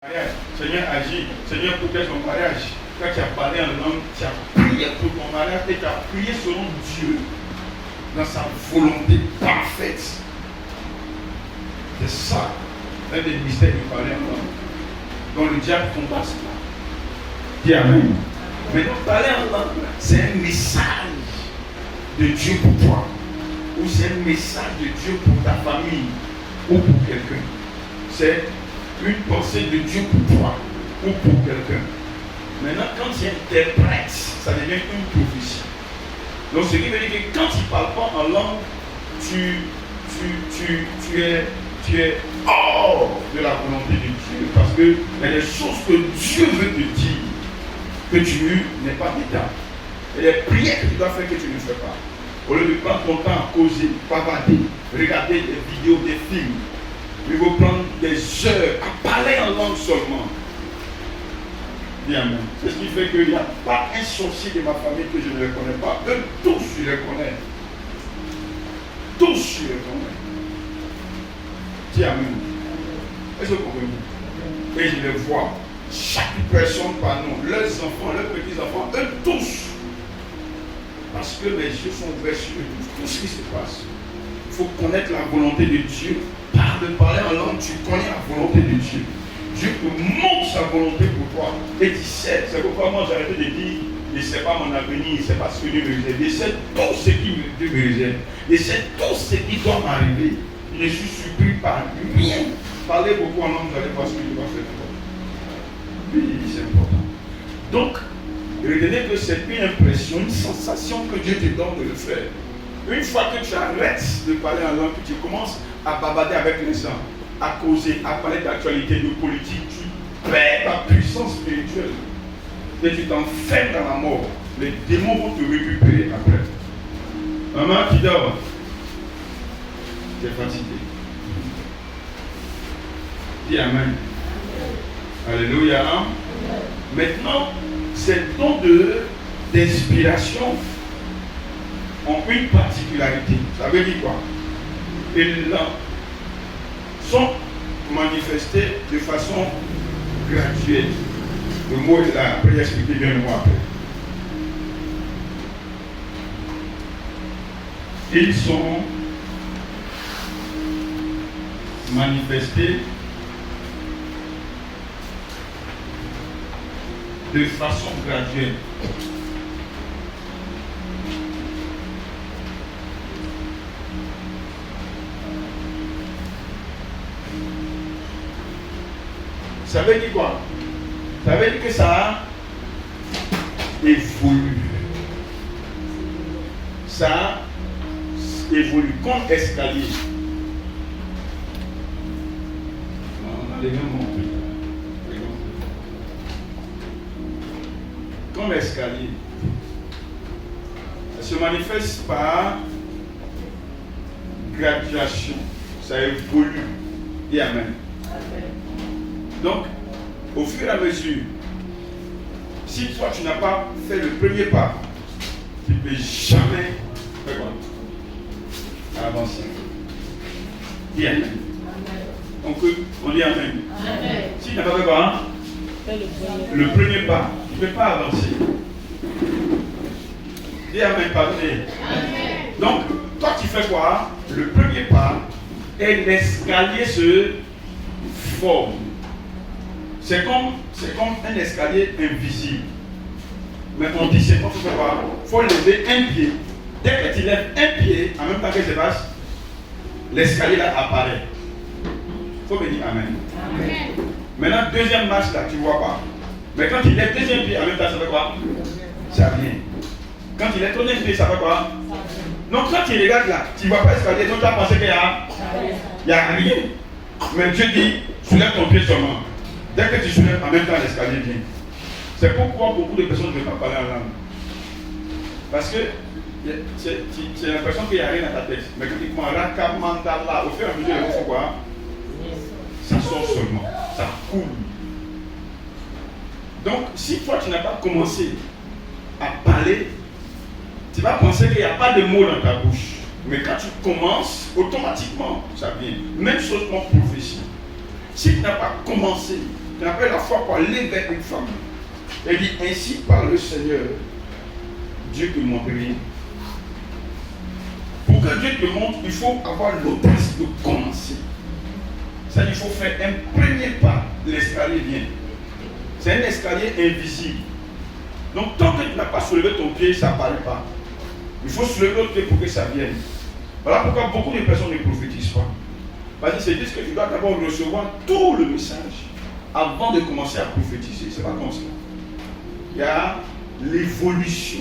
mariage. Seigneur agit, Seigneur protège ton mariage. Quand tu as parlé en langue, tu as prié pour ton mariage et tu as prié selon Dieu dans sa volonté parfaite. C'est ça, un des mystères de parler en langue. Donc le diable combat cela. Dis Amen. Mais donc parler en langue, c'est un message de Dieu pour toi. Ou c'est un message de Dieu pour ta famille ou pour quelqu'un. C'est une pensée de Dieu pour toi ou pour quelqu'un. Maintenant, quand tu interprètes, ça devient une prophétie. Donc, ce qui veut dire que quand tu ne parles pas en langue, tu es hors de la volonté de Dieu. Parce qu'il y a des choses que Dieu veut te dire que tu n'es pas dedans. Il y a des prières que tu dois faire que tu ne fais pas. Au lieu de prendre ton temps à causer, bavarder, regarder des vidéos, des films, il faut prendre des heures à parler en langue seulement. Bien, amen. C'est ce qui fait qu'il n'y a pas un sorcier de ma famille que je ne les connais pas. Eux tous, je les connais. Tous, je les connais. Dis amen. Est-ce que vous comprenez? Et je les vois. Chaque personne par nous, leurs enfants, leurs petits-enfants, eux tous. Parce que mes yeux sont ouverts sur tout ce qui se passe. Il faut connaître la volonté de Dieu. Par de parler en langue, tu connais la volonté de Dieu. Dieu te montre sa volonté pour toi. Et tu sais. C'est pourquoi moi j'ai arrêté de dire, je ne sais pas mon avenir, je ne sais pas ce que Dieu me réserve. Je sais tout ce qui Dieu me réserve. Je sais tout ce qui doit m'arriver. Je suis surpris par rien. Parlez beaucoup en langue, vous allez voir ce que Dieu va faire pour toi. Oui, c'est important. Donc, retenez que c'est une impression, une sensation que Dieu te donne de le faire. Une fois que tu arrêtes de parler en langue, que tu commences à bavarder avec les gens, à causer, à parler d'actualité, de politique, tu perds ta puissance spirituelle. Et tu t'enfermes dans la mort. Les démons vont te récupérer après. Maman qui dort, tu es fatigué. Dis Amen. Alléluia. Maintenant, ces dons d'inspiration ont une particularité. Ça veut dire quoi? Ils sont manifestés de façon graduelle. Le mot est là, après expliquer bien le mot après. Ils sont manifestés de façon graduelle. Ça veut dire quoi? Ça veut dire que ça évolue. Ça évolue comme escalier. On a les mêmes mots. Comme escalier. Ça se manifeste par graduation. Ça évolue. Et amen. Donc, au fur et à mesure, si toi tu n'as pas fait le premier pas, tu ne peux jamais faire quoi? Avancer. Dis amen. Donc, on dit amen. Amen. Si tu n'as pas fait quoi? Le premier pas, tu ne peux pas avancer. Dis amen, pardonnez. Donc, toi tu fais quoi? Le premier pas et l'escalier se forme. C'est comme un escalier invisible. Mais on dit c'est quoi? Il faut lever un pied. Dès que tu lèves un pied, en même temps que se passe, l'escalier là apparaît. Il faut me dire amen. Amen. Maintenant, deuxième marche là, tu ne vois pas. Mais quand il lève deuxième pied, en même temps, ça fait quoi? Ça vient. Quand il lève troisième pied, ça fait quoi? Donc quand tu regardes là, tu ne vois pas l'escalier, donc tu as pensé qu'il n'y a rien. Mais Dieu dit, soulève ton pied seulement. Dès que tu soulèves, en même temps l'escalier vient. C'est pourquoi beaucoup de personnes ne veulent pas parler en langue. Parce que c'est l'impression qu'il n'y a rien dans ta tête. Mais quand tu commences à rakamandala, au fur et à mesure, il faut quoi? Ça sort seulement, ça coule. Donc, si toi tu n'as pas commencé à parler, tu vas penser qu'il n'y a pas de mots dans ta bouche. Mais quand tu commences, automatiquement, ça vient. Même chose pour prophétie. Si tu n'as pas commencé On appelle la foi pour aller vers une femme. Elle dit, ainsi parle le Seigneur, Dieu te montre rien. Pour que Dieu te montre, il faut avoir l'audace de commencer. C'est-à-dire qu'il faut faire un premier pas. L'escalier vient. C'est un escalier invisible. Donc tant que tu n'as pas soulevé ton pied, ça n'apparaît pas. Il faut soulever l'autre pied pour que ça vienne. Voilà pourquoi beaucoup de personnes ne prophétisent pas. Parce qu'ils se disent que tu dois d'abord recevoir tout le message avant de commencer à prophétiser. C'est pas comme ça. Il y a l'évolution.